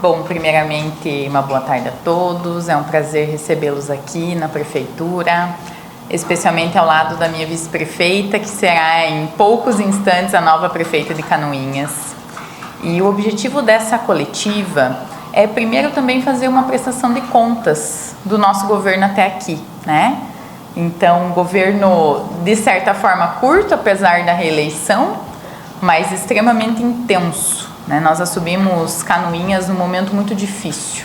Bom, primeiramente, uma boa tarde a todos. É um prazer recebê-los aqui na Prefeitura, especialmente ao lado da minha vice-prefeita, que será em poucos instantes a nova prefeita de Canoinhas. E o objetivo dessa coletiva é, primeiro, também fazer uma prestação de contas do nosso governo até aqui, né? Então, um governo, de certa forma, curto, apesar da reeleição, mas extremamente intenso. Nós assumimos Canoinhas num momento muito difícil.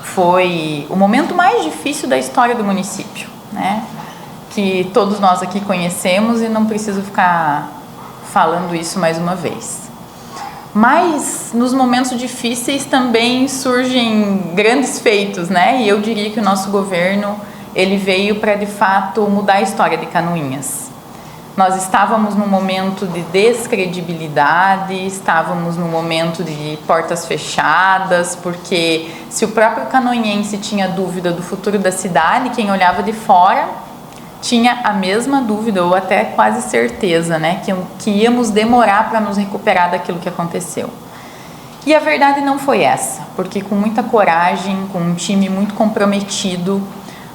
Foi o momento mais difícil da história do município, né? Que todos nós aqui conhecemos e não preciso ficar falando isso mais uma vez. Mas nos momentos difíceis também surgem grandes feitos, né? E eu diria que o nosso governo, ele veio para de fato mudar a história de Canoinhas. Nós estávamos num momento de descredibilidade, estávamos num momento de portas fechadas, porque se o próprio canoinhense tinha dúvida do futuro da cidade, quem olhava de fora tinha a mesma dúvida, ou até quase certeza, né, que íamos demorar para nos recuperar daquilo que aconteceu. E a verdade não foi essa, porque com muita coragem, com um time muito comprometido,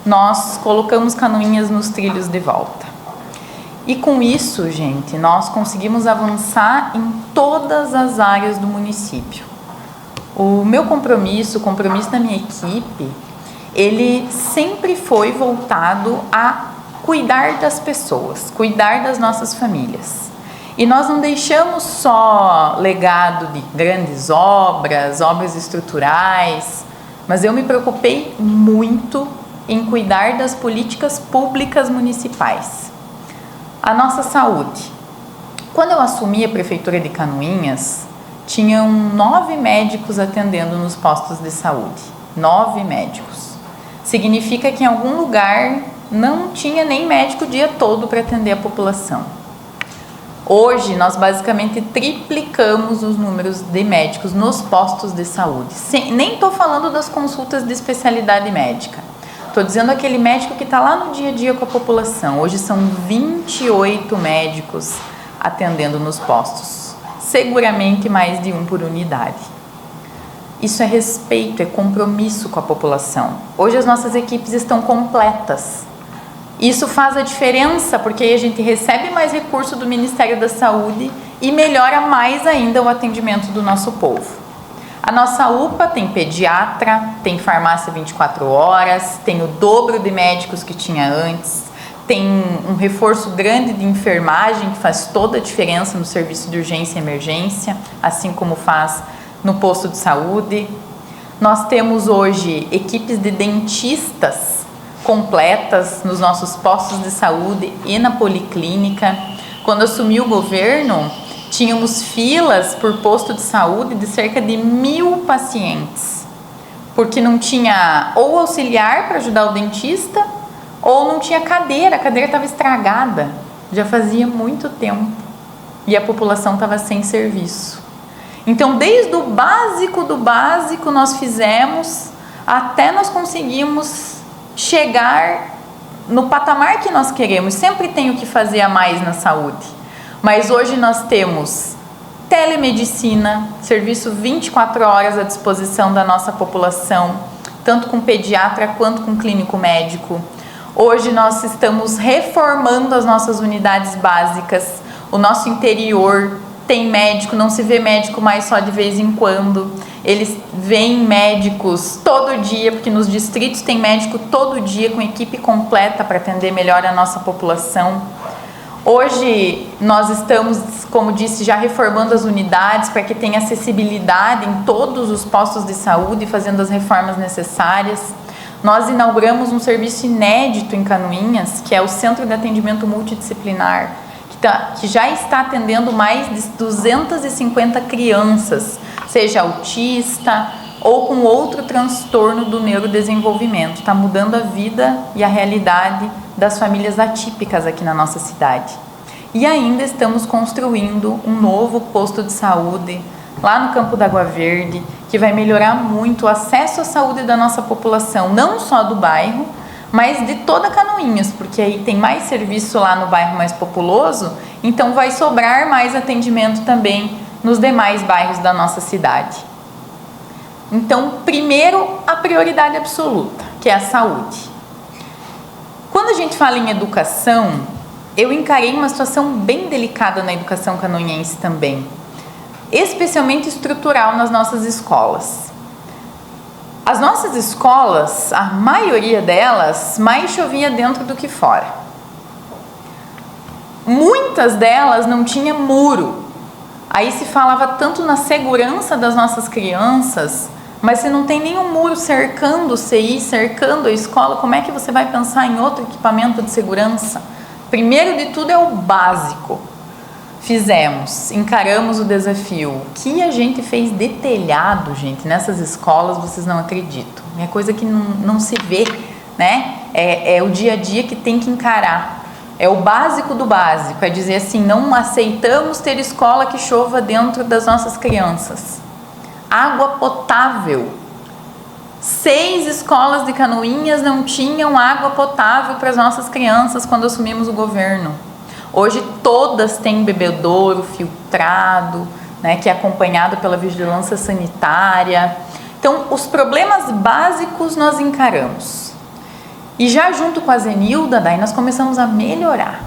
nós colocamos Canoinhas nos trilhos de volta. E com isso, gente, nós conseguimos avançar em todas as áreas do município. O meu compromisso, o compromisso da minha equipe, ele sempre foi voltado a cuidar das pessoas, cuidar das nossas famílias. E nós não deixamos só legado de grandes obras estruturais, mas eu me preocupei muito em cuidar das políticas públicas municipais. A nossa saúde. Quando eu assumi a Prefeitura de Canoinhas, tinham 9 médicos atendendo nos postos de saúde. 9 médicos. Significa que em algum lugar não tinha nem médico o dia todo para atender a população. Hoje, nós basicamente triplicamos os números de médicos nos postos de saúde. Nem estou falando das consultas de especialidade médica. Estou dizendo aquele médico que está lá no dia a dia com a população. Hoje são 28 médicos atendendo nos postos. Seguramente mais de um por unidade. Isso é respeito, é compromisso com a população. Hoje as nossas equipes estão completas. Isso faz a diferença, porque aí a gente recebe mais recurso do Ministério da Saúde e melhora mais ainda o atendimento do nosso povo. A nossa UPA tem pediatra, tem farmácia 24 horas, tem o dobro de médicos que tinha antes, tem um reforço grande de enfermagem que faz toda a diferença no serviço de urgência e emergência, assim como faz no posto de saúde. Nós temos hoje equipes de dentistas completas nos nossos postos de saúde e na policlínica. Quando assumi o governo, tínhamos filas por posto de saúde de cerca de 1.000 pacientes, porque não tinha ou auxiliar para ajudar o dentista, ou não tinha cadeira, a cadeira estava estragada, já fazia muito tempo, e a população estava sem serviço. Então, desde o básico do básico nós fizemos, até nós conseguimos chegar no patamar que nós queremos. Sempre tem o que fazer a mais na saúde. Mas hoje nós temos telemedicina, serviço 24 horas à disposição da nossa população, tanto com pediatra quanto com clínico médico. Hoje nós estamos reformando as nossas unidades básicas. O nosso interior tem médico, não se vê médico mais só de vez em quando. Eles veem médicos todo dia, porque nos distritos tem médico todo dia com equipe completa para atender melhor a nossa população. Hoje nós estamos, como disse, já reformando as unidades para que tenha acessibilidade em todos os postos de saúde, fazendo as reformas necessárias. Nós inauguramos um serviço inédito em Canoinhas, que é o Centro de Atendimento Multidisciplinar, que já está atendendo mais de 250 crianças, seja autista ou com outro transtorno do neurodesenvolvimento. Está mudando a vida e a realidade das famílias atípicas aqui na nossa cidade. E ainda estamos construindo um novo posto de saúde lá no Campo da Água Verde, que vai melhorar muito o acesso à saúde da nossa população, não só do bairro, mas de toda Canoinhas, porque aí tem mais serviço lá no bairro mais populoso, então vai sobrar mais atendimento também nos demais bairros da nossa cidade. Então, primeiro, a prioridade absoluta, que é a saúde. Quando a gente fala em educação, eu encarei uma situação bem delicada na educação canoinhense também, especialmente estrutural nas nossas escolas. As nossas escolas, a maioria delas, mais chovia dentro do que fora. Muitas delas não tinham muro. Aí se falava tanto na segurança das nossas crianças, mas se não tem nenhum muro cercando o CI, cercando a escola, como é que você vai pensar em outro equipamento de segurança? Primeiro de tudo é o básico. Encaramos o desafio. O que a gente fez de telhado, gente, nessas escolas, vocês não acreditam. É coisa que não se vê, né? É o dia a dia que tem que encarar. É o básico do básico, é dizer assim, não aceitamos ter escola que chova dentro das nossas crianças. Água potável. 6 escolas de Canoinhas não tinham água potável para as nossas crianças quando assumimos o governo. Hoje todas têm bebedouro filtrado, né, que é acompanhado pela vigilância sanitária. Então, os problemas básicos nós encaramos. E já junto com a Zenilda, daí nós começamos a melhorar.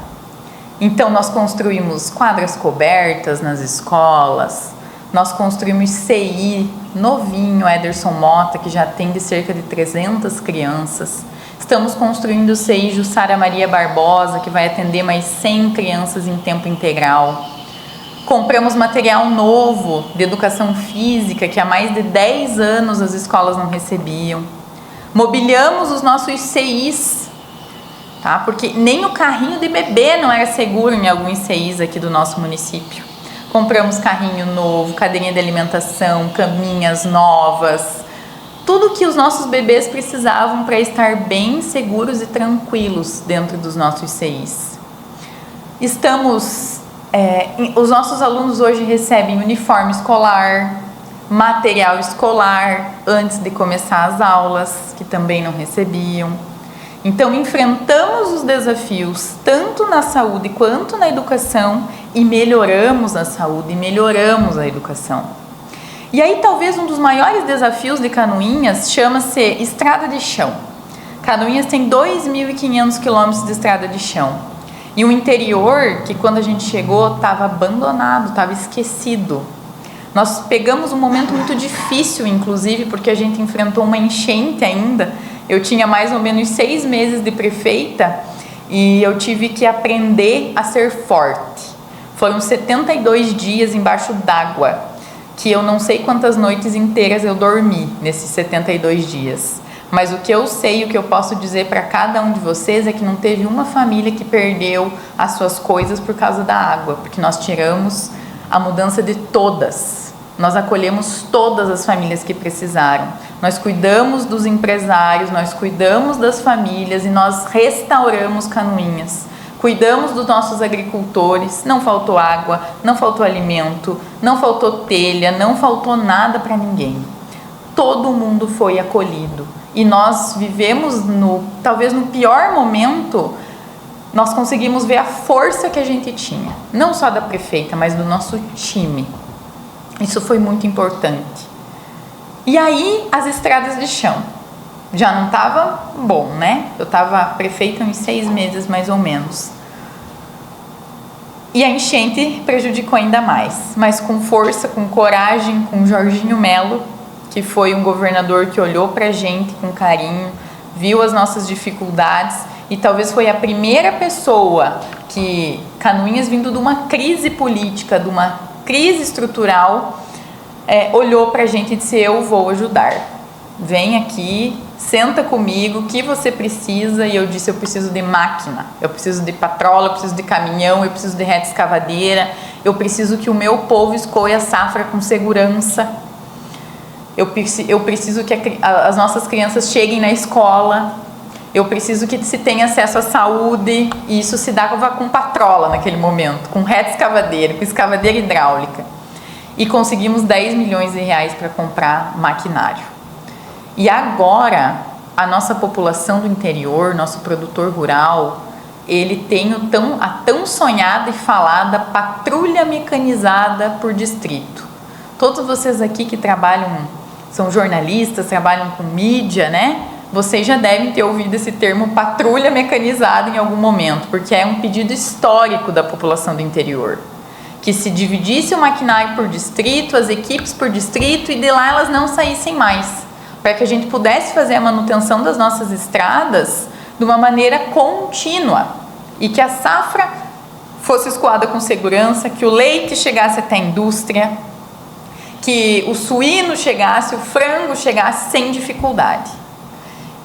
Então, nós construímos quadras cobertas nas escolas, nós construímos CI novinho, Ederson Mota, que já atende cerca de 300 crianças. Estamos construindo o CI Jussara Maria Barbosa, que vai atender mais 100 crianças em tempo integral. Compramos material novo de educação física, que há mais de 10 anos as escolas não recebiam. Mobiliamos os nossos CIs, tá? Porque nem o carrinho de bebê não era seguro em alguns CIs aqui do nosso município. Compramos carrinho novo, cadeirinha de alimentação, caminhas novas, tudo que os nossos bebês precisavam para estar bem seguros e tranquilos dentro dos nossos CIs. Os nossos alunos hoje recebem uniforme escolar, material escolar antes de começar as aulas, que também não recebiam. Então, enfrentamos os desafios tanto na saúde quanto na educação e melhoramos a saúde e melhoramos a educação. E aí, talvez um dos maiores desafios de Canoinhas chama-se estrada de chão. Canoinhas tem 2.500 quilômetros de estrada de chão. E o interior, que quando a gente chegou, estava abandonado, estava esquecido. Nós pegamos um momento muito difícil, inclusive, porque a gente enfrentou uma enchente ainda. Eu tinha mais ou menos 6 meses de prefeita e eu tive que aprender a ser forte. Foram 72 dias embaixo d'água, que eu não sei quantas noites inteiras eu dormi nesses 72 dias. Mas o que eu sei, o que eu posso dizer para cada um de vocês é que não teve uma família que perdeu as suas coisas por causa da água, porque nós tiramos a mudança de todas. Nós acolhemos todas as famílias que precisaram. Nós cuidamos dos empresários, nós cuidamos das famílias e nós restauramos Canoinhas. Cuidamos dos nossos agricultores, não faltou água, não faltou alimento, não faltou telha, não faltou nada para ninguém. Todo mundo foi acolhido. E nós vivemos, talvez no pior momento, nós conseguimos ver a força que a gente tinha. Não só da prefeita, mas do nosso time. Isso foi muito importante. E aí, as estradas de chão. Já não estava bom, né? Eu estava prefeita uns 6 meses, mais ou menos. E a enchente prejudicou ainda mais. Mas com força, com coragem, com Jorginho Melo, que foi um governador que olhou para a gente com carinho, viu as nossas dificuldades e talvez foi a primeira pessoa que, Canoinhas vindo de uma crise política, de uma crise estrutural, olhou para a gente e disse: eu vou ajudar, vem aqui, senta comigo, o que você precisa? E eu disse: eu preciso de máquina, eu preciso de patrola, eu preciso de caminhão, eu preciso de reta escavadeira, eu preciso que o meu povo escolha a safra com segurança, eu preciso que as nossas crianças cheguem na escola, eu preciso que se tenha acesso à saúde, e isso se dava com patrola naquele momento, com reta escavadeira, com escavadeira hidráulica. E conseguimos 10 milhões de reais para comprar maquinário. E agora, a nossa população do interior, nosso produtor rural, ele tem a tão sonhada e falada patrulha mecanizada por distrito. Todos vocês aqui que trabalham são jornalistas, trabalham com mídia, né? Vocês já devem ter ouvido esse termo patrulha mecanizada em algum momento, porque é um pedido histórico da população do interior. Que se dividisse o maquinário por distrito, as equipes por distrito, e de lá elas não saíssem mais, para que a gente pudesse fazer a manutenção das nossas estradas de uma maneira contínua e que a safra fosse escoada com segurança, que o leite chegasse até a indústria, que o suíno chegasse, o frango chegasse sem dificuldade.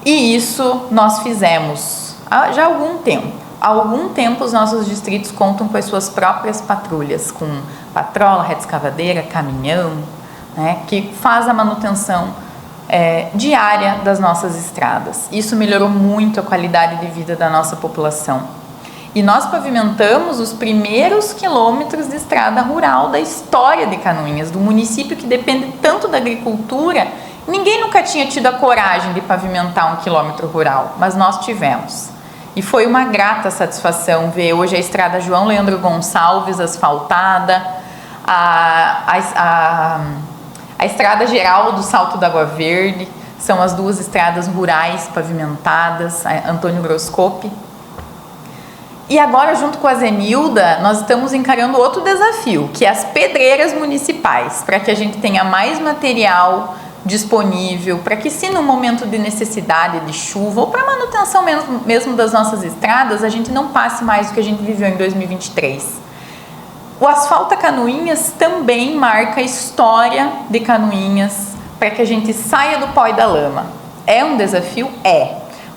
E isso nós fizemos já há algum tempo. Há algum tempo os nossos distritos contam com as suas próprias patrulhas, com patrola, reta escavadeira, caminhão, né, que faz a manutenção diária das nossas estradas. Isso melhorou muito a qualidade de vida da nossa população. E nós pavimentamos os primeiros quilômetros de estrada rural da história de Canoinhas, do município que depende tanto da agricultura. Ninguém nunca tinha tido a coragem de pavimentar um quilômetro rural, mas nós tivemos. E foi uma grata satisfação ver hoje a estrada João Leandro Gonçalves asfaltada, a estrada geral do Salto da Água Verde, são as duas estradas rurais pavimentadas, a Antônio Groscopi. E agora, junto com a Zenilda, nós estamos encarando outro desafio, que é as pedreiras municipais, para que a gente tenha mais material disponível, para que se no momento de necessidade de chuva ou para manutenção mesmo das nossas estradas, a gente não passe mais do que a gente viveu em 2023. O Asfalta Canoinhas também marca a história de Canoinhas, para que a gente saia do pó e da lama. É um desafio?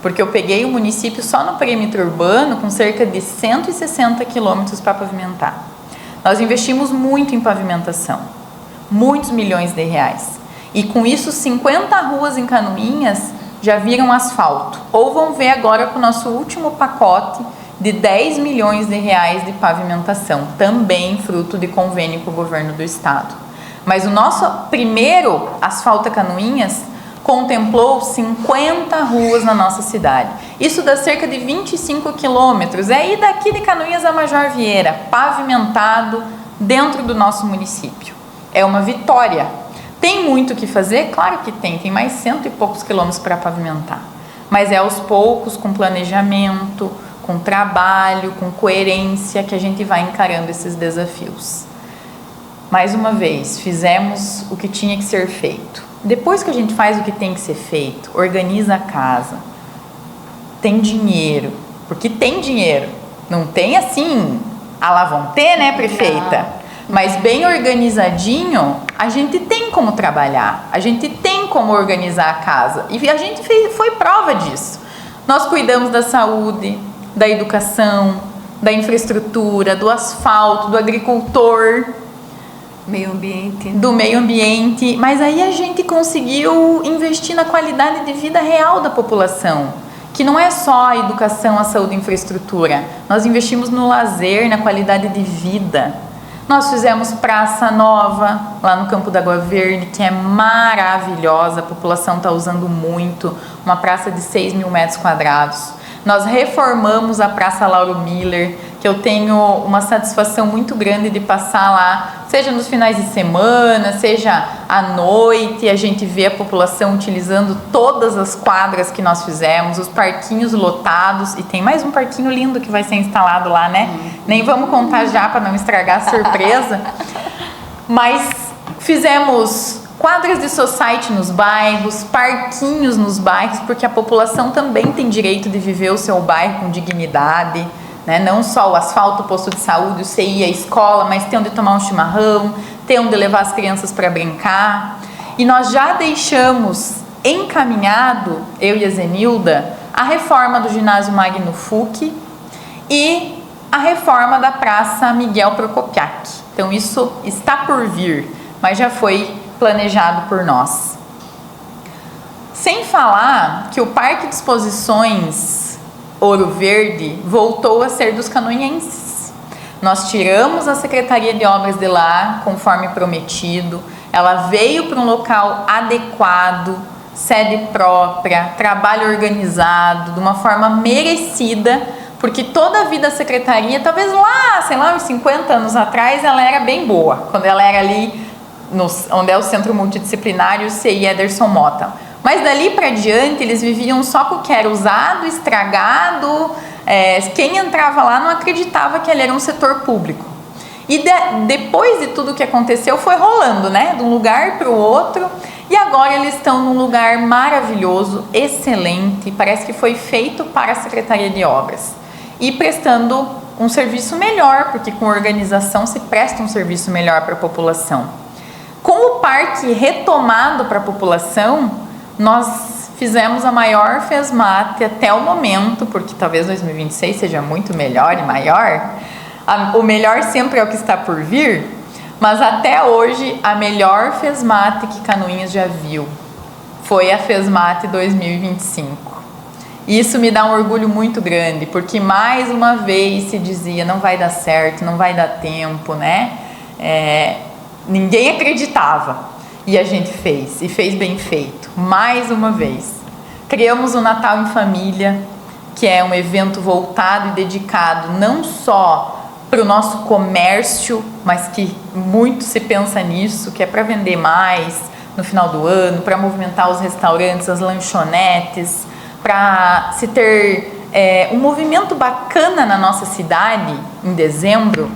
Porque eu peguei o município só no perímetro urbano com cerca de 160 quilômetros para pavimentar. Nós investimos muito em pavimentação, muitos milhões de reais. E com isso, 50 ruas em Canoinhas já viram asfalto. Ou vão ver agora com o nosso último pacote de 10 milhões de reais de pavimentação, também fruto de convênio com o governo do estado. Mas o nosso primeiro Asfalta Canoinhas contemplou 50 ruas na nossa cidade. Isso dá cerca de 25 quilômetros. É ir daqui de Canoinhas a Major Vieira, pavimentado dentro do nosso município. É uma vitória. Tem muito o que fazer? Claro que tem mais 100 e poucos quilômetros para pavimentar. Mas é aos poucos, com planejamento, com trabalho, com coerência, que a gente vai encarando esses desafios. Mais uma vez, fizemos o que tinha que ser feito. Depois que a gente faz o que tem que ser feito, organiza a casa, tem dinheiro, porque tem dinheiro, não tem assim, a lá vão ter, né, prefeita? Mas bem organizadinho, a gente tem como trabalhar, a gente tem como organizar a casa, e a gente foi prova disso. Nós cuidamos da saúde, da educação, da infraestrutura, do asfalto, do agricultor, do meio ambiente, mas aí a gente conseguiu investir na qualidade de vida real da população, que não é só a educação, a saúde e a infraestrutura. Nós investimos no lazer, na qualidade de vida. Nós fizemos Praça Nova, lá no Campo da Água Verde, que é maravilhosa, a população está usando muito, uma praça de 6 mil metros quadrados. Nós reformamos a Praça Lauro Miller, que eu tenho uma satisfação muito grande de passar lá, seja nos finais de semana, seja à noite, a gente vê a população utilizando todas as quadras que nós fizemos, os parquinhos lotados, e tem mais um parquinho lindo que vai ser instalado lá, né? Nem vamos contar já para não estragar a surpresa. Mas fizemos quadras de society nos bairros, parquinhos nos bairros, porque a população também tem direito de viver o seu bairro com dignidade, né? Não só o asfalto, o posto de saúde, o CI, a escola, mas ter onde tomar um chimarrão, ter onde levar as crianças para brincar. E nós já deixamos encaminhado, eu e a Zenilda, a reforma do ginásio Magno Fuc e a reforma da Praça Miguel Procopiac. Então isso está por vir, mas já foi planejado por nós. Sem falar que o Parque de Exposições Ouro Verde voltou a ser dos canoinhenses. Nós tiramos a Secretaria de Obras de lá, conforme prometido. Ela veio para um local adequado, sede própria, trabalho organizado, de uma forma merecida, porque toda a vida a Secretaria, talvez lá, sei lá, uns 50 anos atrás, ela era bem boa, quando ela era ali onde é o Centro Multidisciplinar e o CI Ederson Mota. Mas dali para diante eles viviam só com o que era usado, estragado, quem entrava lá não acreditava que ele era um setor público. E depois de tudo que aconteceu foi rolando, né, de um lugar para o outro, e agora eles estão num lugar maravilhoso, excelente, parece que foi feito para a Secretaria de Obras, e prestando um serviço melhor, porque com organização se presta um serviço melhor para a população. Com o parque retomado para a população, nós fizemos a maior FESMAT até o momento, porque talvez 2026 seja muito melhor e maior. O melhor sempre é o que está por vir, mas até hoje a melhor FESMAT que Canoinhas já viu foi a FESMAT 2025. Isso me dá um orgulho muito grande, porque mais uma vez se dizia não vai dar certo, não vai dar tempo, né? Ninguém acreditava. E a gente fez, e fez bem feito, mais uma vez. Criamos o Natal em Família, que é um evento voltado e dedicado não só para o nosso comércio, mas que muito se pensa nisso, que é para vender mais no final do ano, para movimentar os restaurantes, as lanchonetes, para se ter um movimento bacana na nossa cidade em dezembro,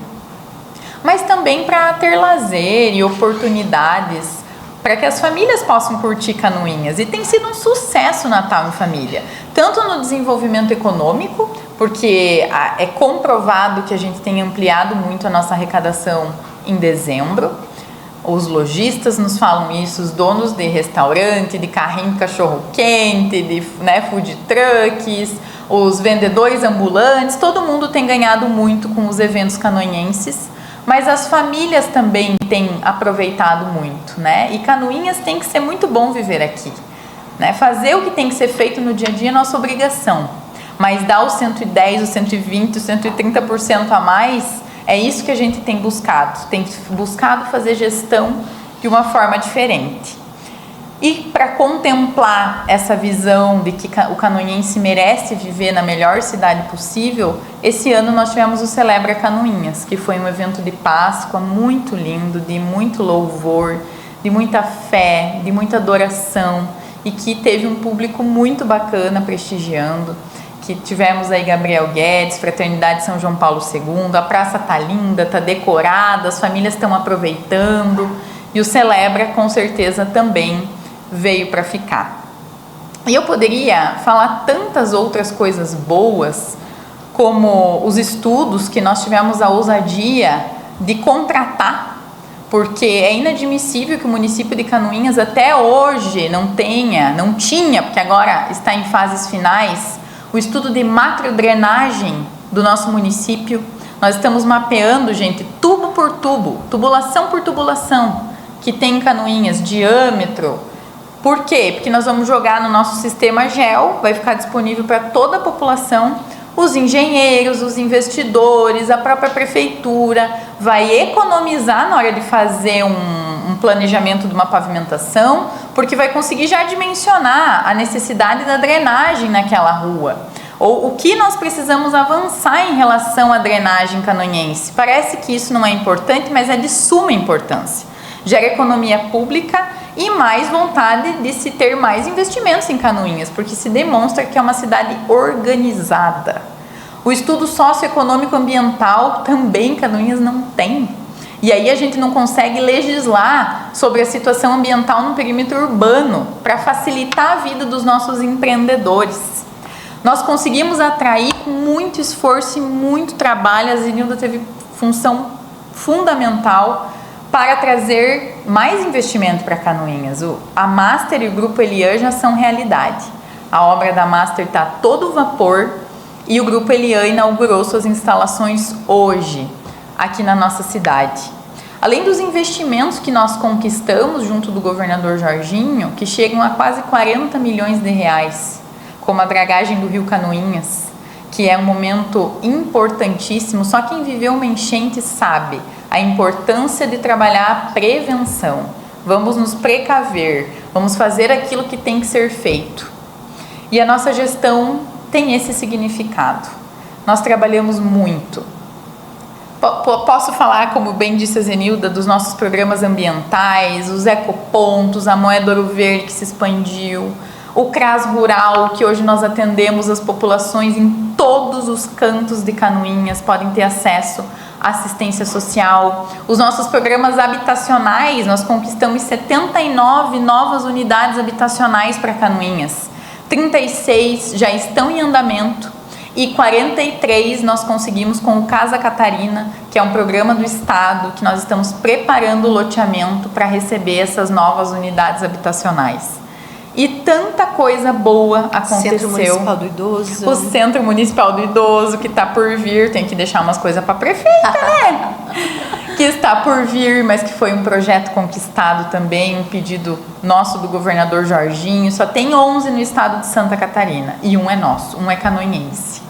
mas também para ter lazer e oportunidades para que as famílias possam curtir Canoinhas. E tem sido um sucesso o Natal em Família, tanto no desenvolvimento econômico, porque é comprovado que a gente tem ampliado muito a nossa arrecadação em dezembro. Os lojistas nos falam isso, os donos de restaurante, de carrinho de cachorro-quente, de food trucks, os vendedores ambulantes, todo mundo tem ganhado muito com os eventos canoinhenses. Mas as famílias também têm aproveitado muito, né? E Canoinhas tem que ser muito bom viver aqui, né? Fazer o que tem que ser feito no dia a dia é nossa obrigação. Mas dar os 110, os 120, os 130% a mais, é isso que a gente tem buscado. Tem buscado fazer gestão de uma forma diferente. E para contemplar essa visão de que o canoinhense merece viver na melhor cidade possível, esse ano nós tivemos o Celebra Canoinhas, que foi um evento de Páscoa muito lindo, de muito louvor, de muita fé, de muita adoração, e que teve um público muito bacana prestigiando, que tivemos aí Gabriel Guedes, Fraternidade São João Paulo II, a praça tá linda, tá decorada, as famílias estão aproveitando, e o Celebra com certeza também veio para ficar. E eu poderia falar tantas outras coisas boas, como os estudos que nós tivemos a ousadia de contratar, porque é inadmissível que o município de Canoinhas até hoje não tinha, porque agora está em fases finais, o estudo de macrodrenagem do nosso município. Nós estamos mapeando, gente, tubo por tubo, tubulação por tubulação, que tem em Canoinhas, diâmetro. Por quê? Porque nós vamos jogar no nosso sistema GEL, vai ficar disponível para toda a população, os engenheiros, os investidores, a própria prefeitura, vai economizar na hora de fazer um planejamento de uma pavimentação, porque vai conseguir já dimensionar a necessidade da drenagem naquela rua. Ou o que nós precisamos avançar em relação à drenagem canoinhense. Parece que isso não é importante, mas é de suma importância. Gera economia pública e mais vontade de se ter mais investimentos em Canoinhas, porque se demonstra que é uma cidade organizada. O estudo socioeconômico ambiental também Canoinhas não tem. E aí a gente não consegue legislar sobre a situação ambiental no perímetro urbano para facilitar a vida dos nossos empreendedores. Nós conseguimos atrair com muito esforço e muito trabalho, a Zenilda teve função fundamental para trazer mais investimento para Canoinhas. A Master e o Grupo Elian já são realidade. A obra da Master está a todo vapor e o Grupo Elian inaugurou suas instalações hoje, aqui na nossa cidade. Além dos investimentos que nós conquistamos junto do governador Jorginho, que chegam a quase 40 milhões de reais, como a dragagem do Rio Canoinhas, que é um momento importantíssimo, só quem viveu uma enchente sabe a importância de trabalhar a prevenção. Vamos nos precaver, vamos fazer aquilo que tem que ser feito. E a nossa gestão tem esse significado. Nós trabalhamos muito Posso falar, como bem disse a Zenilda, dos nossos programas ambientais, os ecopontos, a Moeda Ouro Verde que se expandiu, o CRAS Rural, que hoje nós atendemos as populações em todos os cantos de Canoinhas, podem ter acesso à assistência social. Os nossos programas habitacionais, nós conquistamos 79 novas unidades habitacionais para Canoinhas. 36 já estão em andamento e 43 nós conseguimos com o Casa Catarina, que é um programa do Estado, que nós estamos preparando o loteamento para receber essas novas unidades habitacionais. E tanta coisa boa aconteceu. Centro Municipal do Idoso. O Centro Municipal do Idoso, que está por vir, tem que deixar umas coisas para a prefeita, né? Que está por vir, mas que foi um projeto conquistado também, um pedido nosso do governador Jorginho. Só tem 11 no estado de Santa Catarina e um é nosso, um é canoinhense.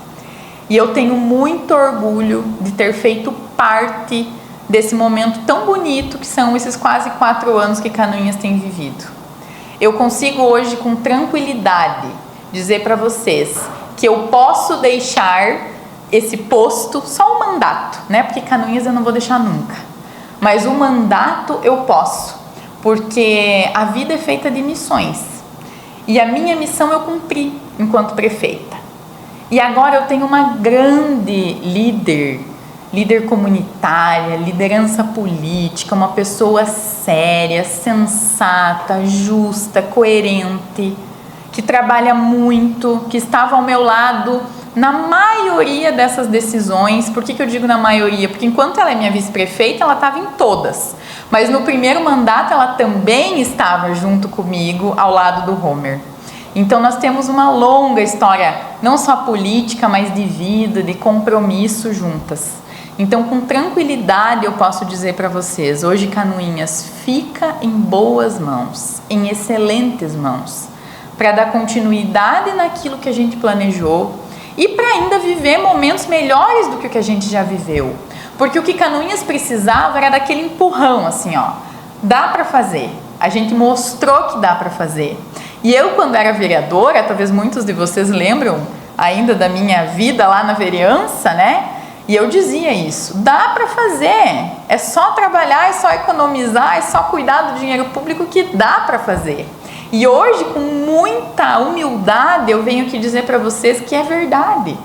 E eu tenho muito orgulho de ter feito parte desse momento tão bonito que são esses quase 4 anos que Canoinhas tem vivido. Eu consigo hoje com tranquilidade dizer para vocês que eu posso deixar esse posto, só o mandato, né? Porque Canoinhas eu não vou deixar nunca. Mas o mandato eu posso, porque a vida é feita de missões. E a minha missão eu cumpri enquanto prefeita. E agora eu tenho uma grande líder comunitária, liderança política, uma pessoa séria, sensata, justa, coerente, que trabalha muito, que estava ao meu lado na maioria dessas decisões. Por que eu digo na maioria? Porque enquanto ela é minha vice-prefeita, ela estava em todas. Mas no primeiro mandato ela também estava junto comigo, ao lado do Homer. Então nós temos uma longa história, não só política, mas de vida, de compromisso juntas. Então, com tranquilidade eu posso dizer para vocês, hoje Canoinhas fica em boas mãos, em excelentes mãos, para dar continuidade naquilo que a gente planejou e para ainda viver momentos melhores do que o que a gente já viveu. Porque o que Canoinhas precisava era daquele empurrão, assim, ó, dá para fazer. A gente mostrou que dá para fazer. E eu, quando era vereadora, talvez muitos de vocês lembram ainda da minha vida lá na vereança, né? E eu dizia isso, dá para fazer, é só trabalhar, é só economizar, é só cuidar do dinheiro público que dá para fazer. E hoje, com muita humildade, eu venho aqui dizer para vocês que é verdade,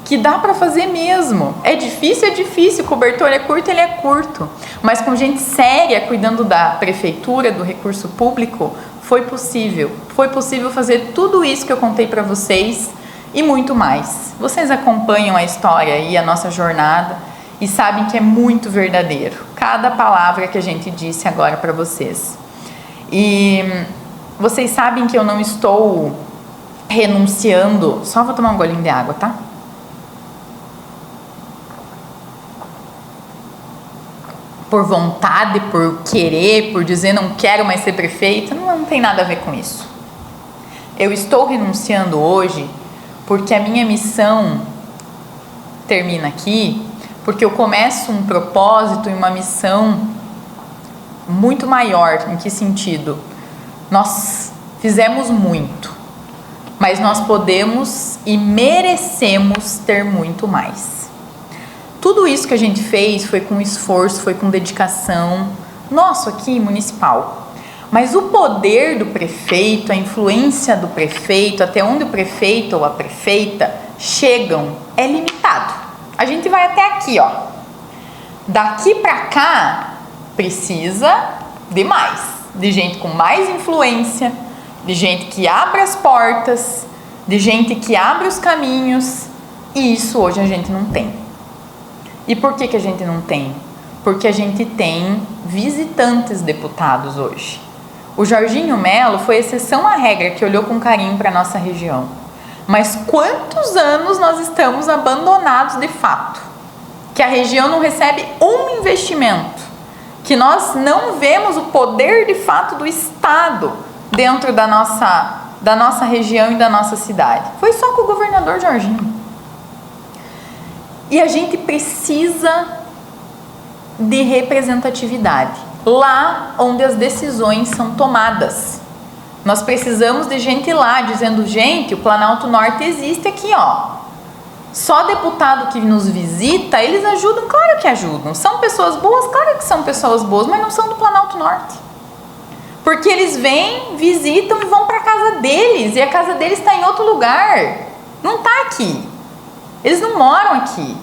que dá para fazer mesmo. É difícil, o cobertor é curto, ele é curto. Mas com gente séria, cuidando da prefeitura, do recurso público, foi possível fazer tudo isso que eu contei para vocês e muito mais. Vocês acompanham a história e a nossa jornada e sabem que é muito verdadeiro cada palavra que a gente disse agora para vocês. E vocês sabem que eu não estou renunciando. Só vou tomar um golinho de água, tá? Por vontade, por querer, por dizer não quero mais ser prefeita, não tem nada a ver com isso. Eu estou renunciando hoje porque a minha missão termina aqui, porque eu começo um propósito e uma missão muito maior. Em que sentido? Nós fizemos muito, mas nós podemos e merecemos ter muito mais. Tudo isso que a gente fez foi com esforço, foi com dedicação, nosso aqui municipal. Mas o poder do prefeito, a influência do prefeito, até onde o prefeito ou a prefeita chegam, é limitado. A gente vai até aqui, ó. Daqui para cá, precisa de mais. De gente com mais influência, de gente que abre as portas, de gente que abre os caminhos. E isso hoje a gente não tem. E por que a gente não tem? Porque a gente tem visitantes deputados hoje. O Jorginho Melo foi exceção à regra que olhou com carinho para a nossa região. Mas quantos anos nós estamos abandonados de fato? Que a região não recebe um investimento. Que nós não vemos o poder de fato do Estado dentro da nossa região e da nossa cidade. Foi só com o governador Jorginho. E a gente precisa de representatividade lá onde as decisões são tomadas. Nós precisamos de gente lá dizendo, gente, o Planalto Norte existe aqui, ó. Só deputado que nos visita, eles ajudam? Claro que ajudam. São pessoas boas? Claro que são pessoas boas, mas não são do Planalto Norte. Porque eles vêm, visitam e vão para a casa deles, e a casa deles está em outro lugar. Não está aqui. Eles não moram aqui.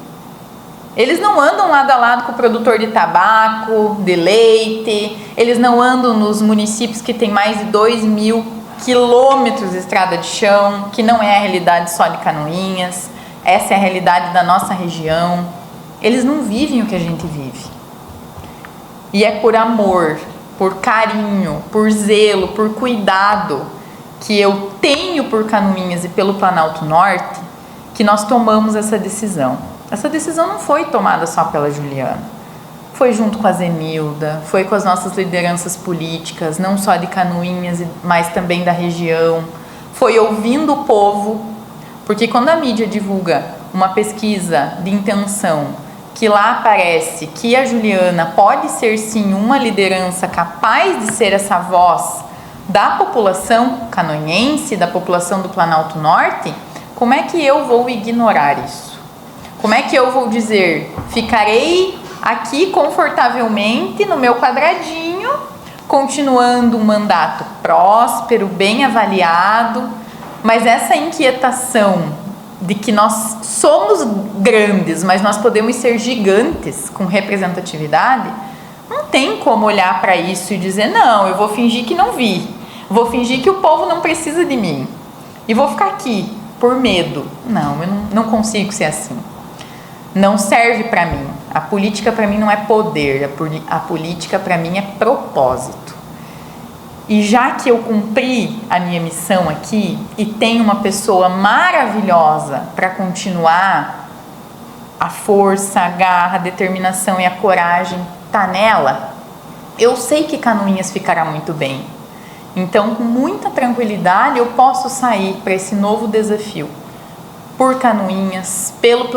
Eles não andam lado a lado com o produtor de tabaco, de leite, eles não andam nos municípios que tem mais de 2.000 quilômetros de estrada de chão, que não é a realidade só de Canoinhas, essa é a realidade da nossa região. Eles não vivem o que a gente vive. E é por amor, por carinho, por zelo, por cuidado que eu tenho por Canoinhas e pelo Planalto Norte que nós tomamos essa decisão. Essa decisão não foi tomada só pela Juliana, foi junto com a Zenilda, foi com as nossas lideranças políticas, não só de Canoinhas, mas também da região, foi ouvindo o povo, porque quando a mídia divulga uma pesquisa de intenção, que lá aparece que a Juliana pode ser sim uma liderança capaz de ser essa voz da população canoinhense, da população do Planalto Norte, como é que eu vou ignorar isso? Como é que eu vou dizer, ficarei aqui confortavelmente no meu quadradinho, continuando um mandato próspero, bem avaliado, mas essa inquietação de que nós somos grandes, mas nós podemos ser gigantes com representatividade, não tem como olhar para isso e dizer, não, eu vou fingir que não vi, vou fingir que o povo não precisa de mim e vou ficar aqui por medo. Não, eu não consigo ser assim. Não serve para mim. A política para mim não é poder, a política para mim é propósito. E já que eu cumpri a minha missão aqui e tenho uma pessoa maravilhosa para continuar, a força, a garra, a determinação e a coragem tá nela, eu sei que Canoinhas ficará muito bem. Então, com muita tranquilidade, eu posso sair para esse novo desafio. Por Canoinhas, pelo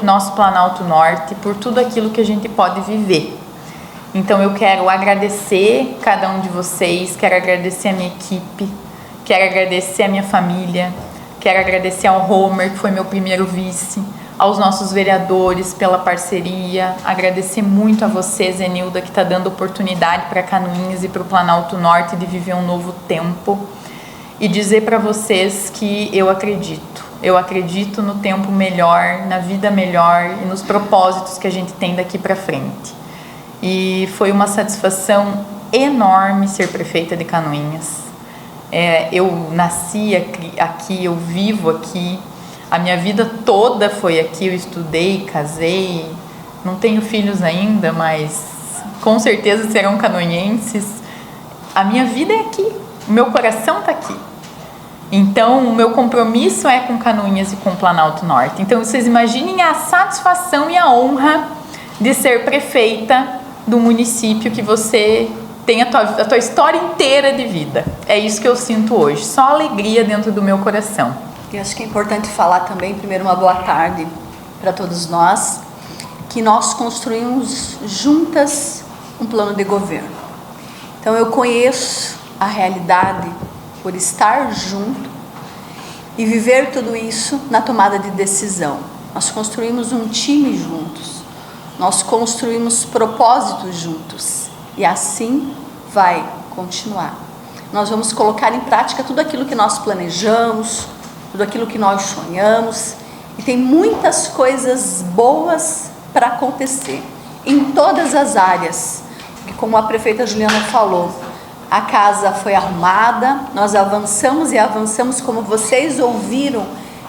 nosso Planalto Norte, por tudo aquilo que a gente pode viver. Então eu quero agradecer cada um de vocês, quero agradecer a minha equipe, quero agradecer a minha família, quero agradecer ao Homer, que foi meu primeiro vice, aos nossos vereadores pela parceria, agradecer muito a você, Zenilda, que está dando oportunidade para Canoinhas e para o Planalto Norte de viver um novo tempo, e dizer para vocês que eu acredito no tempo melhor, na vida melhor e nos propósitos que a gente tem daqui para frente. E foi uma satisfação enorme ser prefeita de Canoinhas. Eu nasci aqui, eu vivo aqui, a minha vida toda foi aqui, eu estudei, casei, não tenho filhos ainda, mas com certeza serão canoinhenses. A minha vida é aqui, o meu coração está aqui. Então, o meu compromisso é com Canoinhas e com o Planalto Norte. Então, vocês imaginem a satisfação e a honra de ser prefeita do município que você tem a tua história inteira de vida. É isso que eu sinto hoje, só alegria dentro do meu coração. E acho que é importante falar também, primeiro, uma boa tarde para todos nós, que nós construímos juntas um plano de governo. Então, eu conheço a realidade por estar junto e viver tudo isso na tomada de decisão. Nós construímos um time juntos, nós construímos propósitos juntos e assim vai continuar. Nós vamos colocar em prática tudo aquilo que nós planejamos, tudo aquilo que nós sonhamos, e tem muitas coisas boas para acontecer em todas as áreas, porque como a prefeita Juliana falou, a casa foi arrumada, nós avançamos e avançamos como vocês ouviram,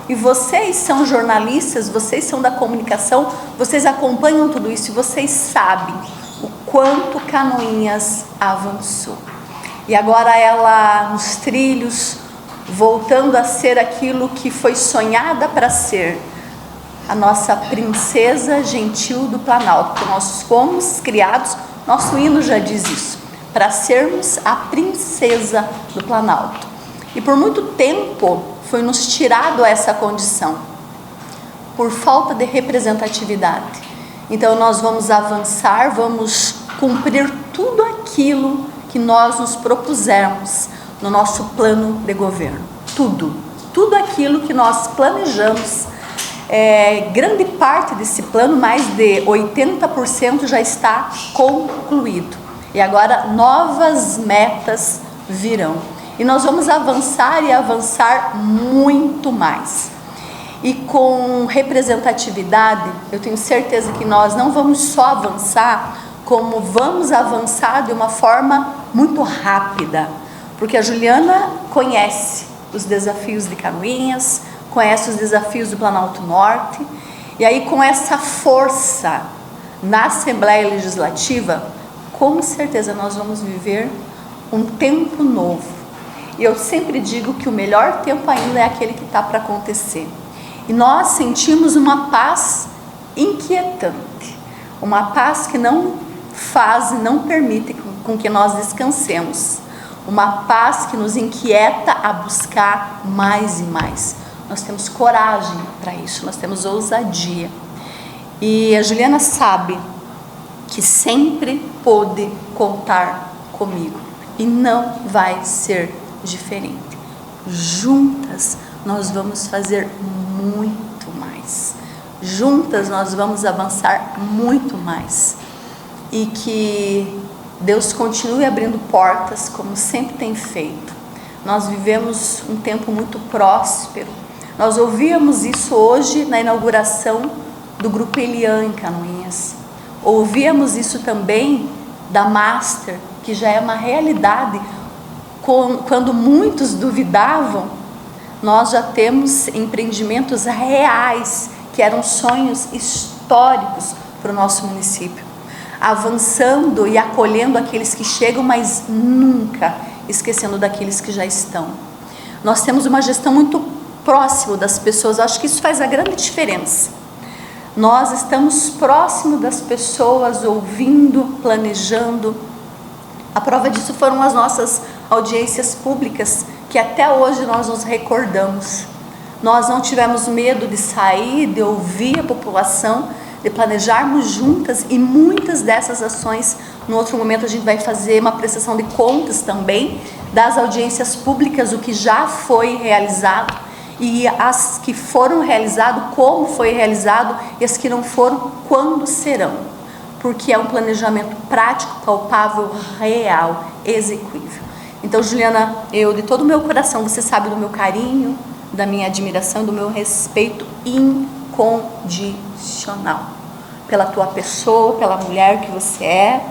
e vocês são jornalistas, vocês são da comunicação, vocês acompanham tudo isso e vocês sabem o quanto Canoinhas avançou. E agora ela nos trilhos, voltando a ser aquilo que foi sonhada para ser, a nossa princesa gentil do Planalto, porque nós fomos criados, nosso hino já diz isso, para sermos a princesa do Planalto. E por muito tempo foi nos tirado essa condição, por falta de representatividade. Então nós vamos avançar, vamos cumprir tudo aquilo que nós nos propusemos no nosso plano de governo. Tudo aquilo que nós planejamos grande parte desse plano, mais de 80% já está concluído. E agora novas metas virão. E nós vamos avançar e avançar muito mais. E com representatividade, eu tenho certeza que nós não vamos só avançar, como vamos avançar de uma forma muito rápida. Porque a Juliana conhece os desafios de Canoinhas, conhece os desafios do Planalto Norte, e aí com essa força na Assembleia Legislativa, com certeza nós vamos viver um tempo novo. E eu sempre digo que o melhor tempo ainda é aquele que está para acontecer. E nós sentimos uma paz inquietante, uma paz que não faz e não permite com que nós descansemos, uma paz que nos inquieta a buscar mais e mais. Nós temos coragem para isso, nós temos ousadia. E a Juliana sabe que sempre pôde contar comigo e não vai ser diferente. Juntas nós vamos fazer muito mais. Juntas nós vamos avançar muito mais. E que Deus continue abrindo portas como sempre tem feito. Nós vivemos um tempo muito próspero. Nós ouvíamos isso hoje na inauguração do Grupo Elian em Canoinhas. Ouvíamos isso também da Master, que já é uma realidade. Quando muitos duvidavam, nós já temos empreendimentos reais, que eram sonhos históricos para o nosso município. Avançando e acolhendo aqueles que chegam, mas nunca esquecendo daqueles que já estão. Nós temos uma gestão muito próximo das pessoas, acho que isso faz a grande diferença. Nós estamos próximo das pessoas, ouvindo, planejando. A prova disso foram as nossas audiências públicas, que até hoje nós nos recordamos. Nós não tivemos medo de sair, de ouvir a população, de planejarmos juntas, e muitas dessas ações, no outro momento a gente vai fazer uma prestação de contas também, das audiências públicas, o que já foi realizado, e as que foram realizadas, como foi realizado, e as que não foram, quando serão. Porque é um planejamento prático, palpável, real, execuível. Então, Juliana, eu de todo o meu coração, você sabe do meu carinho, da minha admiração, do meu respeito incondicional. Pela tua pessoa, pela mulher que você é,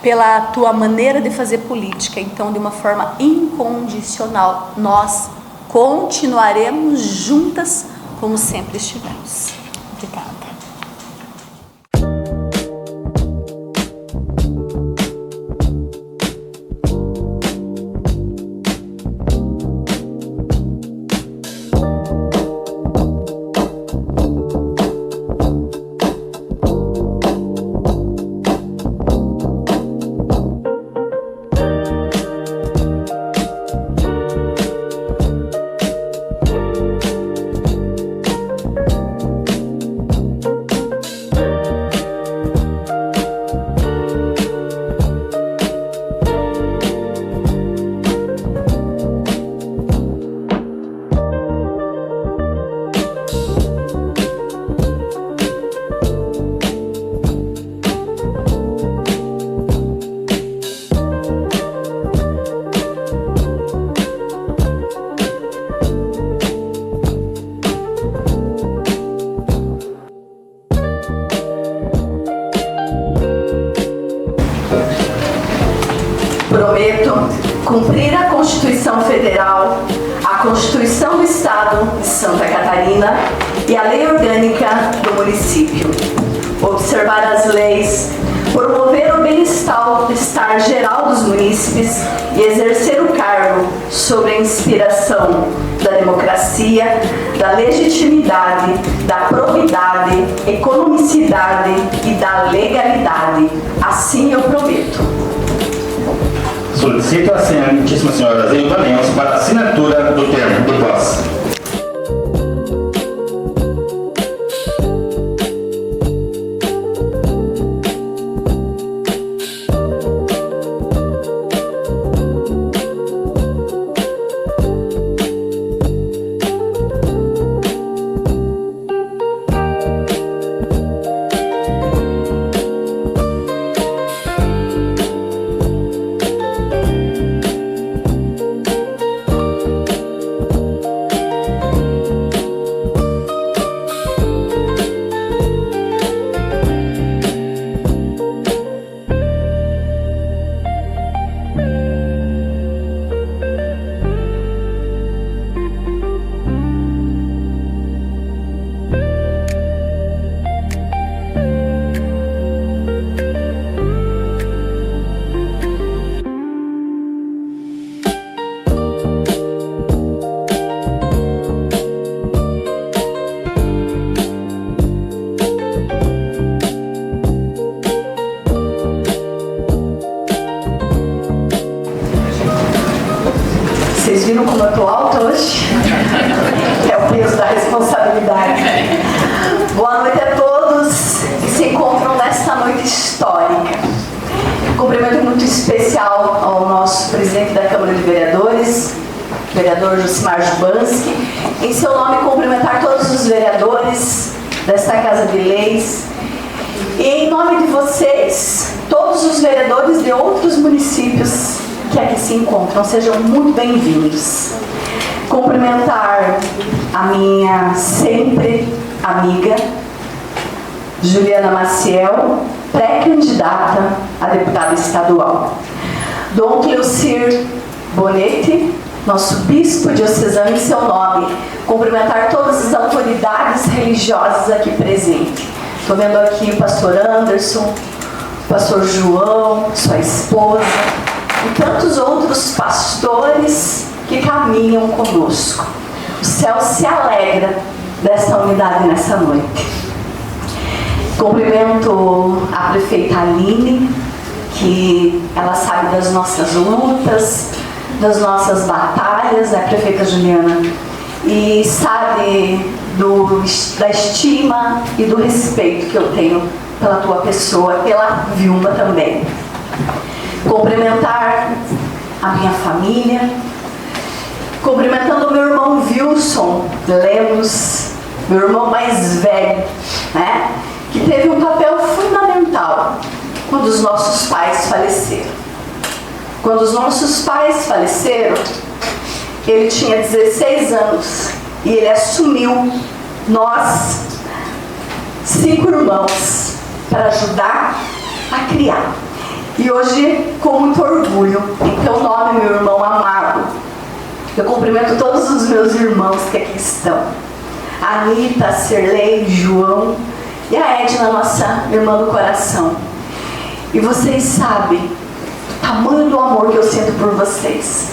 pela tua maneira de fazer política. Então, de uma forma incondicional, nós continuaremos juntas como sempre estivemos. Obrigada. Prometo cumprir a Constituição Federal, a Constituição do Estado de Santa Catarina e a Lei Orgânica do município. Observar as leis, promover o bem-estar geral dos munícipes e exercer o cargo sob a inspiração da democracia, da legitimidade, da probidade, economicidade e da legalidade. Assim eu prometo. Solicito a Excelentíssima Senhora Zilda Lemos para assinatura do termo de posse. Vocês viram como eu estou alta hoje? É o peso da responsabilidade. Boa noite a todos que se encontram nesta noite histórica. Um cumprimento muito especial ao nosso presidente da Câmara de Vereadores, vereador Josimar Jubanski. Em seu nome, cumprimentar todos os vereadores desta Casa de Leis. E em nome de vocês, todos os vereadores de outros municípios que aqui se encontram, sejam muito bem-vindos. Cumprimentar a minha sempre amiga, Juliana Maciel, pré-candidata a deputada estadual. Dom Cleocir Bonetti, nosso bispo diocesano, em seu nome. Cumprimentar todas as autoridades religiosas aqui presentes. Estou vendo aqui o pastor Anderson, o pastor João, sua esposa, e tantos outros pastores que caminham conosco. O céu se alegra desta unidade nessa noite. Cumprimento a prefeita Aline, que ela sabe das nossas lutas, das nossas batalhas, a prefeita Juliana, e sabe da estima e do respeito que eu tenho pela tua pessoa, pela Vilma também. Cumprimentar a minha família, cumprimentando o meu irmão Wilson Lemos, meu irmão mais velho, né? Que teve um papel fundamental quando os nossos pais faleceram. Quando os nossos pais faleceram, ele tinha 16 anos e ele assumiu nós, 5 irmãos, para ajudar a criar. E hoje, com muito orgulho, em teu nome, meu irmão amado, eu cumprimento todos os meus irmãos que aqui estão. A Anitta, a Serlei, João e a Edna, nossa irmã do coração. E vocês sabem o tamanho do amor que eu sinto por vocês.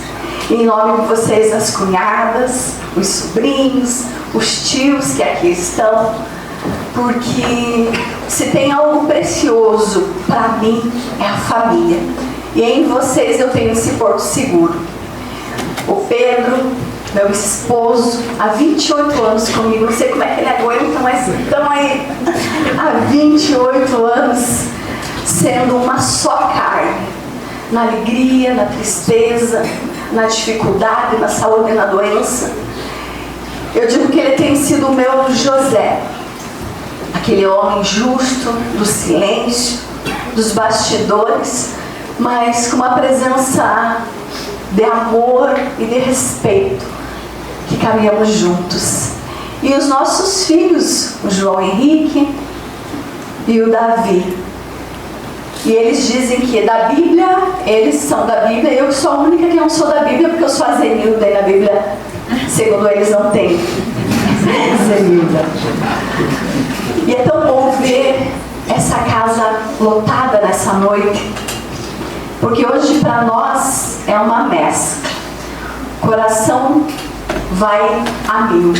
Em nome de vocês, as cunhadas, os sobrinhos, os tios que aqui estão, porque se tem algo precioso para mim é a família. E em vocês eu tenho esse porto seguro. O Pedro, meu esposo, há 28 anos comigo, não sei como é que ele aguenta, mas estão aí há 28 anos sendo uma só carne, na alegria, na tristeza, na dificuldade, na saúde e na doença. Eu digo que ele tem sido o meu José, aquele homem justo, do silêncio, dos bastidores, mas com uma presença de amor e de respeito, que caminhamos juntos. E os nossos filhos, o João Henrique e o Davi. E eles dizem que da Bíblia, eles são da Bíblia, e eu sou a única que não sou da Bíblia, porque eu sou a Zenilda, e na Bíblia, segundo eles, não tem Zenilda. E é tão bom ver essa casa lotada nessa noite, porque hoje para nós é uma mescla. O coração vai a mil.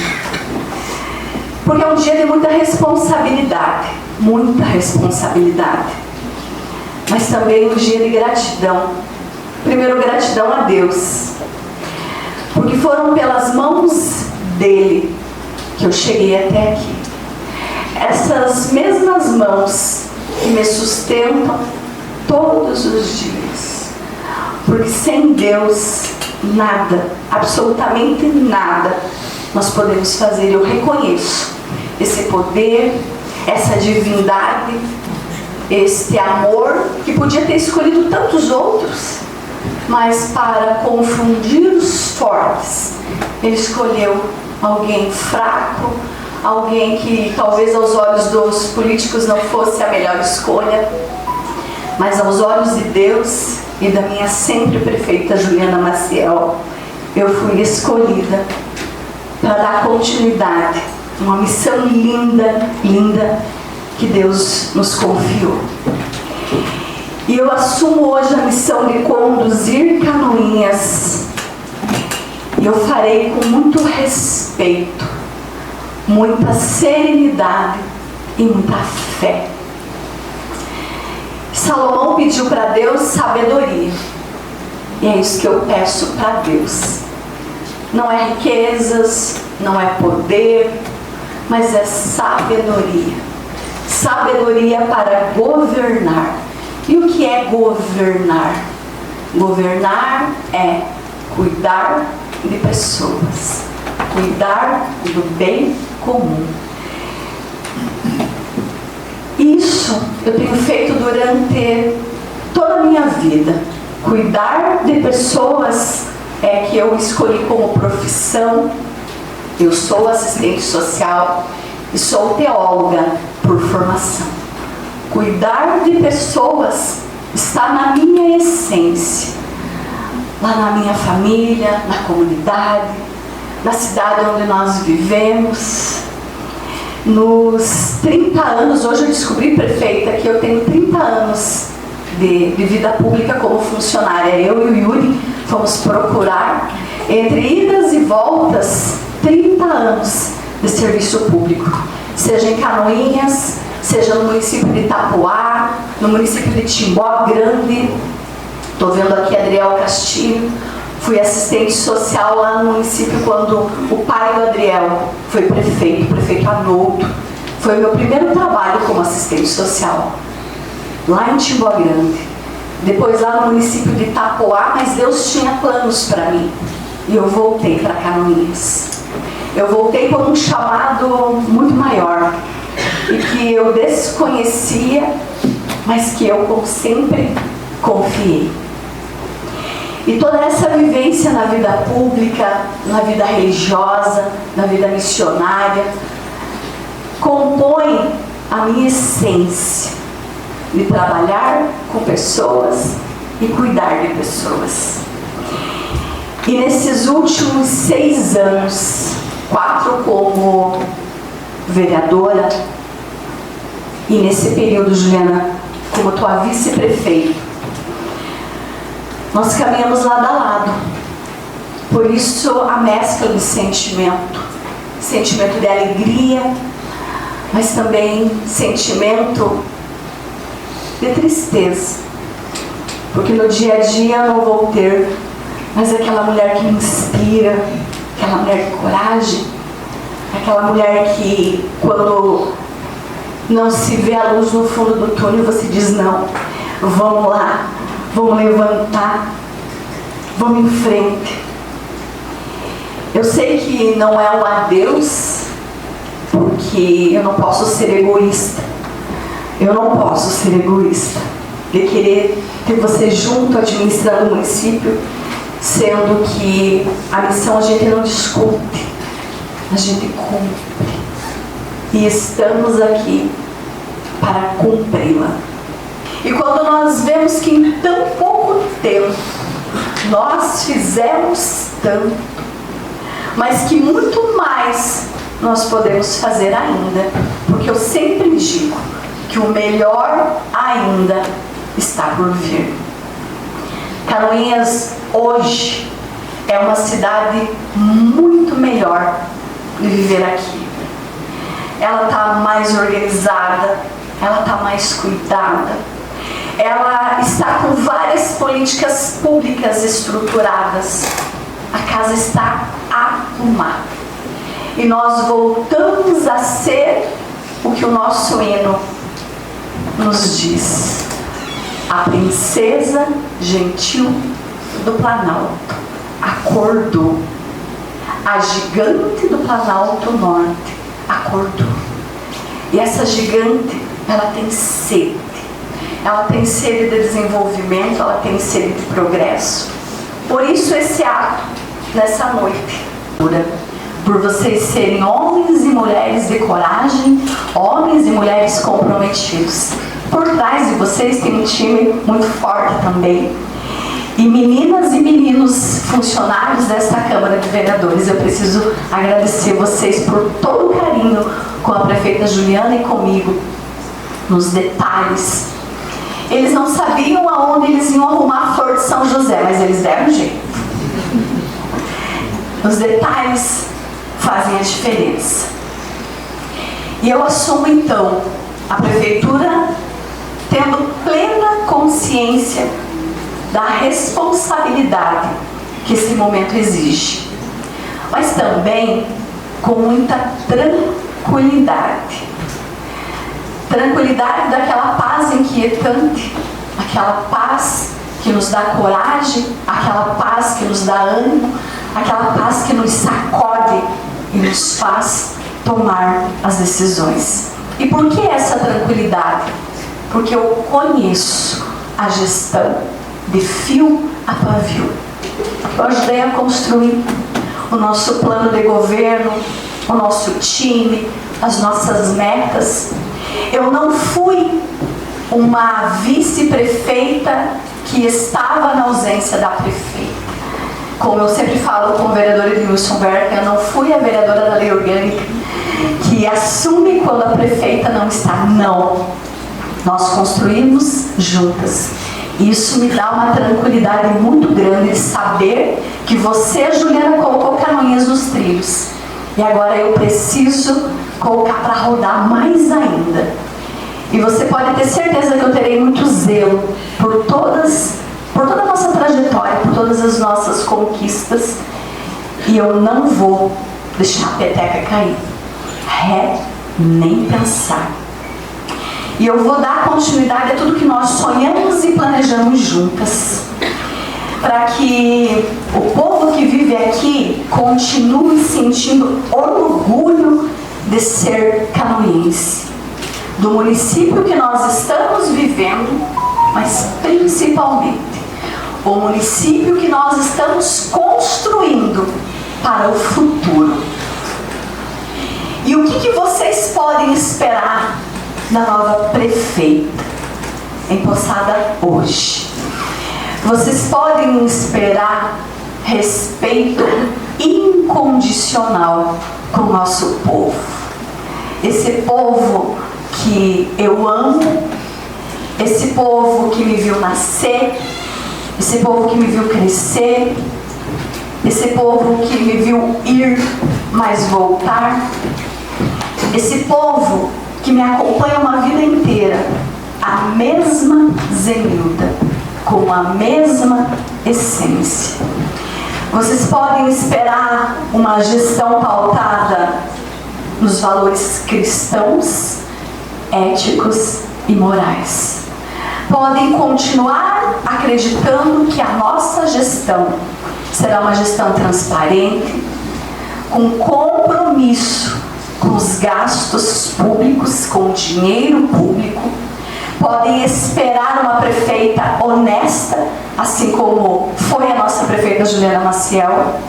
Porque é um dia de muita responsabilidade, mas também um dia de gratidão. Primeiro, gratidão a Deus, porque foram pelas mãos dele que eu cheguei até aqui. Essas mesmas mãos que me sustentam todos os dias, porque sem Deus nada, absolutamente nada nós podemos fazer. Eu reconheço esse poder, essa divindade, este amor que podia ter escolhido tantos outros, mas para confundir os fortes, ele escolheu alguém fraco, alguém que talvez aos olhos dos políticos não fosse a melhor escolha, mas aos olhos de Deus e da minha sempre prefeita Juliana Maciel, eu fui escolhida para dar continuidade a uma missão linda, linda, que Deus nos confiou. E eu assumo hoje a missão de conduzir Canoinhas, e eu farei com muito respeito, muita serenidade e muita fé. Salomão pediu para Deus sabedoria, e é isso que eu peço para Deus. não é riquezas, não é poder, mas é sabedoria. Sabedoria para governar. E o que é governar? Governar é cuidar de pessoas, cuidar do bem comum. Isso eu tenho feito durante toda a minha vida. Cuidar de pessoas é que eu escolhi como profissão. Eu sou assistente social e sou teóloga por formação. Cuidar de pessoas está na minha essência, lá na minha família, na comunidade, na cidade onde nós vivemos. Nos 30 anos, hoje eu descobri, prefeita, que eu tenho 30 anos de vida pública como funcionária. Eu e o Yuri fomos procurar, entre idas e voltas, 30 anos de serviço público, seja em Canoinhas, seja no município de Itapoá, no município de Timbó Grande. Estou vendo aqui Adriel Castilho. Fui assistente social lá no município quando o pai do Adriel foi prefeito, o prefeito Arnoldo. Foi o meu primeiro trabalho como assistente social, lá em Timbó Grande. Depois lá no município de Itapoá, mas Deus tinha planos para mim. E eu voltei para Canoinhas. Eu voltei com um chamado muito maior e que eu desconhecia, mas que eu, como sempre, confiei. E toda essa vivência na vida pública, na vida religiosa, na vida missionária, compõe a minha essência de trabalhar com pessoas e cuidar de pessoas. E nesses últimos 6 anos, 4 como vereadora, e nesse período, Juliana, como tua vice-prefeita, nós caminhamos lado a lado. Por isso a mescla de sentimento de alegria, mas também sentimento de tristeza, porque no dia a dia eu não vou ter mais aquela mulher que me inspira, aquela mulher de coragem, aquela mulher que quando não se vê a luz no fundo do túnel você diz: não, vamos lá, vamos levantar, vamos em frente. Eu sei que não é um adeus, porque eu não posso ser egoísta. Eu não posso ser egoísta de querer ter você junto administrando o município, sendo que a missão a gente não discute, a gente cumpre. E estamos aqui para cumpri-la. E quando nós vemos que em tão pouco tempo nós fizemos tanto, mas que muito mais nós podemos fazer ainda, porque eu sempre digo que o melhor ainda está por vir. Canoinhas hoje é uma cidade muito melhor de viver aqui. Ela está mais organizada, ela está mais cuidada, ela está com várias políticas públicas estruturadas, a casa está arrumada. E nós voltamos a ser o que o nosso hino nos diz: a princesa gentil do Planalto acordou, a gigante do Planalto Norte acordou. E essa gigante, ela tem sede de desenvolvimento, ela tem sede de progresso. Por isso esse ato nessa noite, por vocês serem homens e mulheres de coragem, homens e mulheres comprometidos. Por trás de vocês tem um time muito forte também. E meninas e meninos funcionários desta Câmara de Vereadores, eu preciso agradecer vocês por todo o carinho com a prefeita Juliana e comigo, nos detalhes. Eles não sabiam aonde eles iam arrumar a flor de São José, mas eles deram jeito. Os detalhes fazem a diferença. E eu assumo então a prefeitura tendo plena consciência da responsabilidade que esse momento exige. mas também com muita tranquilidade. Tranquilidade daquela paz inquietante, aquela paz que nos dá coragem, aquela paz que nos dá ânimo, aquela paz que nos sacode e nos faz tomar as decisões. E por que essa tranquilidade? Porque eu conheço a gestão de fio a pavio. Eu ajudei a construir o nosso plano de governo, o nosso time, as nossas metas. Eu não fui uma vice-prefeita que estava na ausência da prefeita. Como eu sempre falo com o vereador Edmilson Berta, eu não fui a vereadora da lei orgânica que assume quando a prefeita não está. Não. Nós construímos juntas. Isso me dá uma tranquilidade muito grande de saber que você, Juliana, colocou Canoinhas nos trilhos. E agora eu preciso colocar para rodar mais ainda. E você pode ter certeza que eu terei muito zelo por toda a nossa trajetória, por todas as nossas conquistas. E eu não vou deixar a peteca cair. Nem pensar. E eu vou dar continuidade a tudo que nós sonhamos e planejamos juntas, para que o povo que vive aqui continue sentindo orgulho de ser canoense, do município que nós estamos vivendo, mas principalmente o município que nós estamos construindo para o futuro. E o que vocês podem esperar da nova prefeita empossada hoje? Vocês podem esperar respeito incondicional com o nosso povo. Esse povo que eu amo, esse povo que me viu nascer, esse povo que me viu crescer, esse povo que me viu ir, mas voltar, esse povo que me acompanha uma vida inteira, a mesma Zenilda, com a mesma essência. Vocês podem esperar uma gestão pautada nos valores cristãos, éticos e morais. Podem continuar acreditando que a nossa gestão será uma gestão transparente, com compromisso com os gastos públicos, com o dinheiro público. Podem esperar uma prefeita honesta, assim como foi a nossa prefeita Juliana Maciel.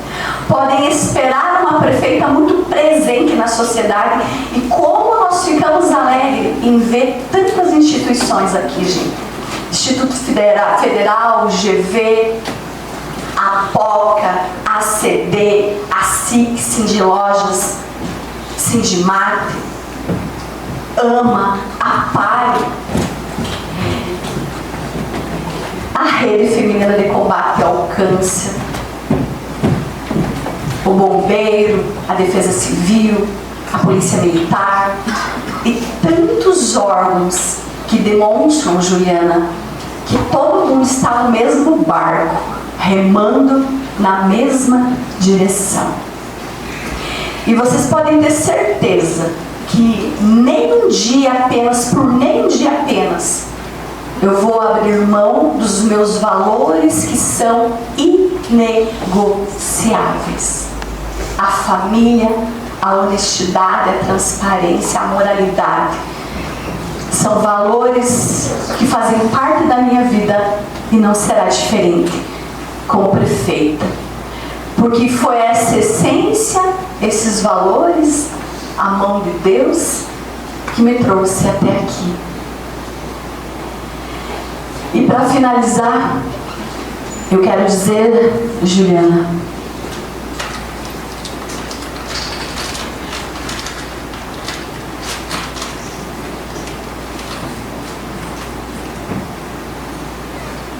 Podem esperar uma prefeita muito presente na sociedade. E como nós ficamos alegres em ver tantas instituições aqui, gente. Instituto Federal, GV, a POCA, a CD, a SIC, Sindilojas, Sindimate, AMA, a PARE, a Rede Feminina de Combate ao Câncer, o Bombeiro, a Defesa Civil, a Polícia Militar e tantos órgãos que demonstram, Juliana, que todo mundo está no mesmo barco, remando na mesma direção. E vocês podem ter certeza que nem um dia apenas, eu vou abrir mão dos meus valores que são inegociáveis. A família, a honestidade, a transparência, a moralidade. São valores que fazem parte da minha vida e não será diferente como prefeita. Porque foi essa essência, esses valores, a mão de Deus, que me trouxe até aqui. E para finalizar, eu quero dizer, Juliana,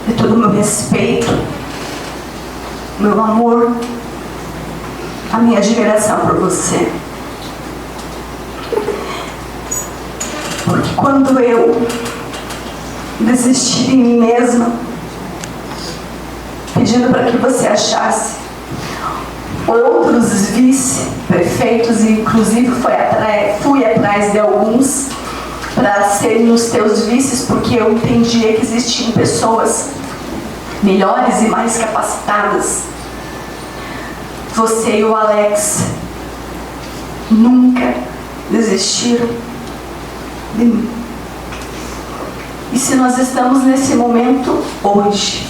de todo o meu respeito, meu amor, a minha admiração por você. Porque quando eu desisti de mim mesma, pedindo para que você achasse outros vice-prefeitos, e inclusive fui atrás de alguns para serem os teus vices, porque eu entendia que existiam pessoas melhores e mais capacitadas. Você e o Alex nunca desistiram de mim. E se nós estamos nesse momento hoje,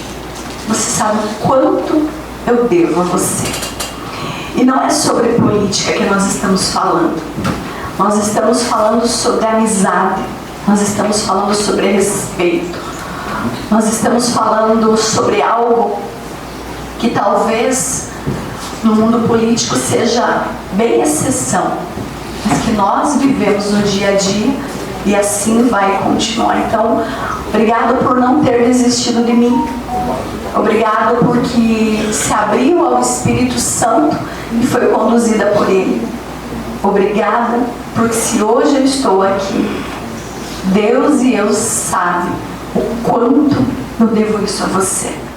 você sabe o quanto eu devo a você. E não é sobre política que nós estamos falando. Nós estamos falando sobre amizade. Nós estamos falando sobre respeito. Nós estamos falando sobre algo que talvez no mundo político seja bem exceção, mas que nós vivemos no dia a dia e assim vai continuar. Então, obrigado por não ter desistido de mim. Obrigado porque se abriu ao Espírito Santo e foi conduzida por Ele. Obrigada porque se hoje eu estou aqui, Deus e eu sabem o quanto eu devo isso a você.